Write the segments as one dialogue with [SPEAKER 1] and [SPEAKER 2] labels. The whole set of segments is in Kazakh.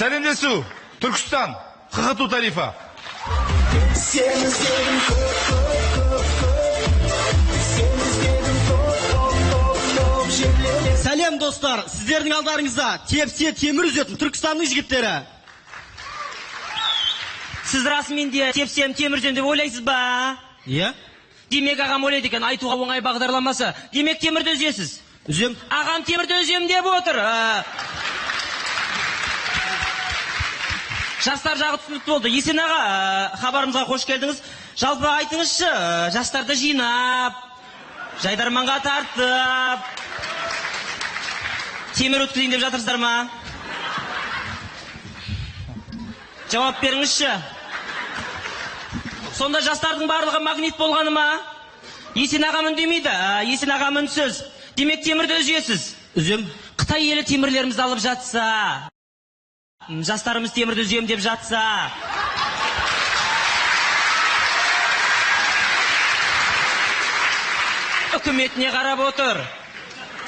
[SPEAKER 1] Сәлемдесу, Түркістан, қығыту тарифа.
[SPEAKER 2] Сәлем достар, сіздердің алдарыңызда тепсе темір үзетін Түркістанның жігіттері.
[SPEAKER 3] Сіз расымен де тепсем темір үзем деп ойлайсыз ба?
[SPEAKER 2] Иә?
[SPEAKER 3] Демек ағам ойлайды екен, айтуға оңай бағдарламасы. Демек темірді үзесіз?
[SPEAKER 2] Үзем.
[SPEAKER 3] Ағам темірді үзем деп отыр. Жастар жағы түсінікті болды. Есен аға, хабарымызға қош келдіңіз. Жалпы айтыңызшы, жастарды жинап, жайдарманға тартып, темір өткізейін деп жатырсыздар ма? Жауап беріңізші. Сонда жастардың барлығы магнит болғаны ма? Есен ағам үндемейді. Есен ағам үнсіз. Демек темірді үзесіз?
[SPEAKER 2] Үзем.
[SPEAKER 3] Қытай елі темірлерімізді алып жатса, жастарымыз темірді үзем деп жатса, үкіметіне қарап отыр.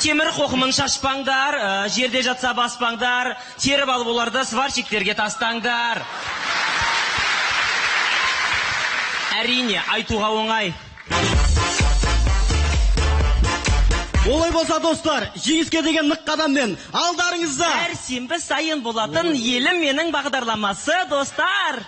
[SPEAKER 3] Темір қоқымын шашпаңдар, жерде жатса баспаңдар, теріп алып оларды сварщиктерге тастаңдар. Әрине, айтуға оңай.
[SPEAKER 2] Олай болса достар, жеңіске деген нық қадаммен алдарыңызда.
[SPEAKER 3] Әр сенбі сайын болатын елім менің бағдарламасы, достар.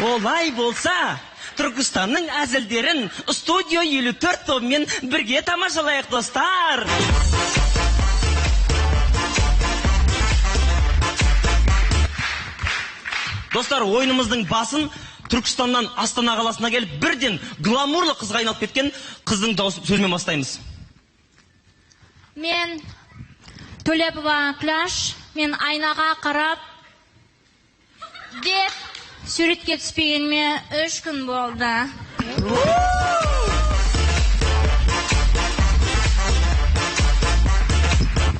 [SPEAKER 3] Олай болса, Түркістанның әзілдерін студио 54 тобымен бірге тамашалайық, достар. Достар, ойынымыздың басын Түркістаннан Астана қаласына келіп, бірден гламурлы қызға айналып кеткен қыздың дауысы сөзімен бастаймыз.
[SPEAKER 4] Мен Төлепова Клаш, мен айнаға қарап деп суретке түспегеніме 3 күн болды.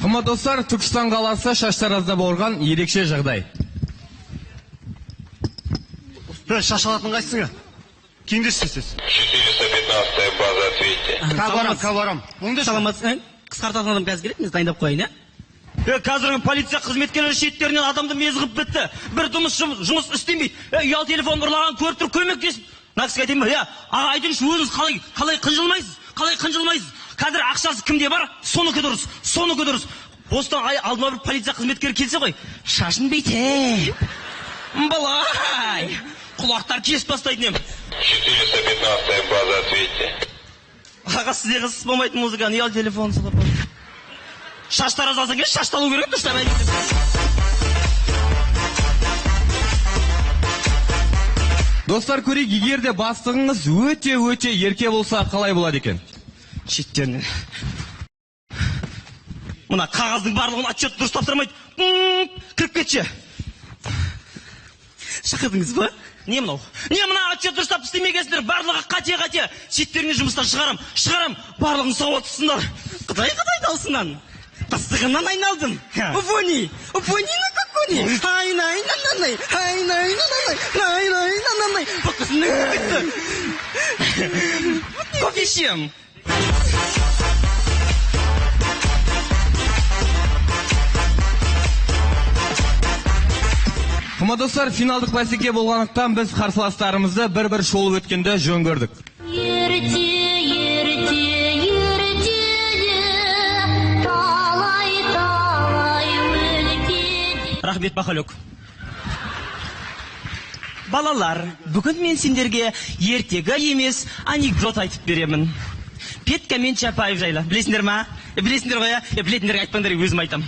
[SPEAKER 5] Қымбатты достар, Түркістан қаласы Шаштаразда болған ерекше жағдай.
[SPEAKER 2] Шашалатын қайсыңа? Кімді істесіз?
[SPEAKER 6] 415 база, ответьте.
[SPEAKER 2] Каварам. Саламатсың? Қысқартатын адам қазір келеді, мен дайындап қойын,
[SPEAKER 3] Қазіргі полиция қызметкерлері шеттерінен адамды мезгіп бітті. Бір жұмыс істемейді. Ұялы телефон ұрлаған көріп тұр, көмектесіп. Нақсыға айтайын ба? Аға, айтыңызшы, өзіңіз қалай қынжылмайсыз? Қалай қынжылмайсыз? Қазір ақшасы кімде бар? Соныкі дұрыс. Осыдан алдыма бір полиция қызметкері келсе ғой, шашын бейтеп. Балай, құлақтар кесіп бастайтын ем.
[SPEAKER 6] 415 база, ответьте.
[SPEAKER 3] Аға, сізде қызсыз болмайтын музыканы, ұялы телефон сылап. Шаштар азалсан кеш, шашталу керек, дұрыстап әйден.
[SPEAKER 5] Достар, көрейік, егерде бастығыңыз өте ерке болса, қалай болады екен?
[SPEAKER 3] Шеттерінен. Мұна қағаздың барлығын отчет дұрыс тапсырмайды. Кіріп кетші.
[SPEAKER 2] Шақырдыңыз ба?
[SPEAKER 3] Не мынау? Не мына отчет дұрыстап істемегенсіңдер? Барлығы қате. Шеттеріне жұмыстан шығарам. Барлығын сауатсызсыңдар.
[SPEAKER 2] Қытай даусынан. Тастығынан айналдым. Уфони на какони. Ай-най. Покысының кетті.
[SPEAKER 3] Кофе ішем.
[SPEAKER 5] Қымбатты достар, финалдық бәсеке болғандықтан біз қарсыластарымызды бір шолып өткенді жөн көрдік.
[SPEAKER 3] Рахмет, Бақалек. Балалар, бүгін мен сендерге ертегі емес анекдот айтып беремін. Петка мен Чапаев жайлы. Білесіңдер ма? Білесіңдер ғой, білетіндерге айтпаңдар, өзім айтам.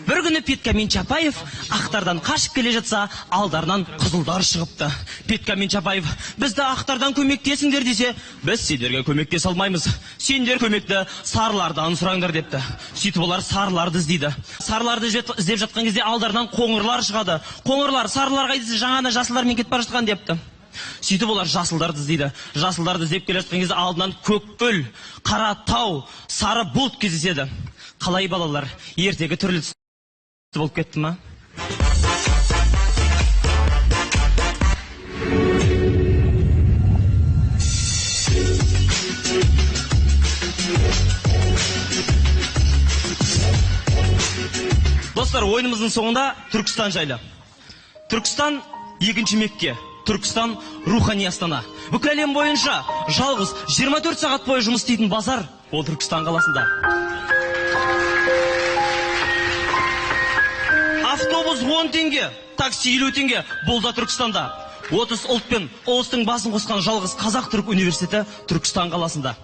[SPEAKER 3] Бір күні Петка мен Чапаев ақтардан қашып келе жатса, алдарынан қызылдар шығыпты. Петка мен Чапаев, бізді ақтардан көмектесіңдер десе, біз сендерге көмектесе алмаймыз. Сендер көмекті сарылардан сұраңдар депті. Сөйтіп олар сарыларды іздейді. Сарыларды іздеп жатқан кезде алдарынан қоңырлар шығады. Қоңырлар сарыларға іздесе, жаңаны жасылдармен кетіп бара жатқан депті. Сөйтіп олар жасылдарды іздейді. Жасылдарды іздеп келе жатқан кезде алдынан көккөл, қара тау, сары бұлт кездеседі. Қалай балалар, ертегі түрлі болып кетті ма? Достар, ойынымыздың соңында Түркістан жайлы. Түркістан екінші Мекке. Түркістан рухани астана. Бүкіл әлем бойынша жалғыз 24 сағат бойы жұмыс істейтін базар ол Түркістан қаласында. Автобус 10 теңге, такси 50 теңге, бұл да Түркістанда. 30 ұлт пен ұлыстың басын қосқан жалғыз Қазақ-Түрік университеті Түркістан қаласында.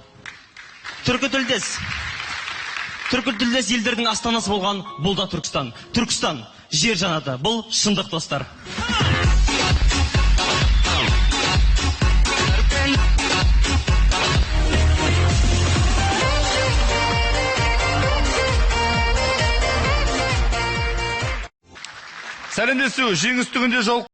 [SPEAKER 3] Түркі тілдес елдердің астанасы болған бұл да Түркістан. Түркістан жер жанаты. Бұл шындық, достар.
[SPEAKER 1] Сәлемдесу, жеңіс түгінде жол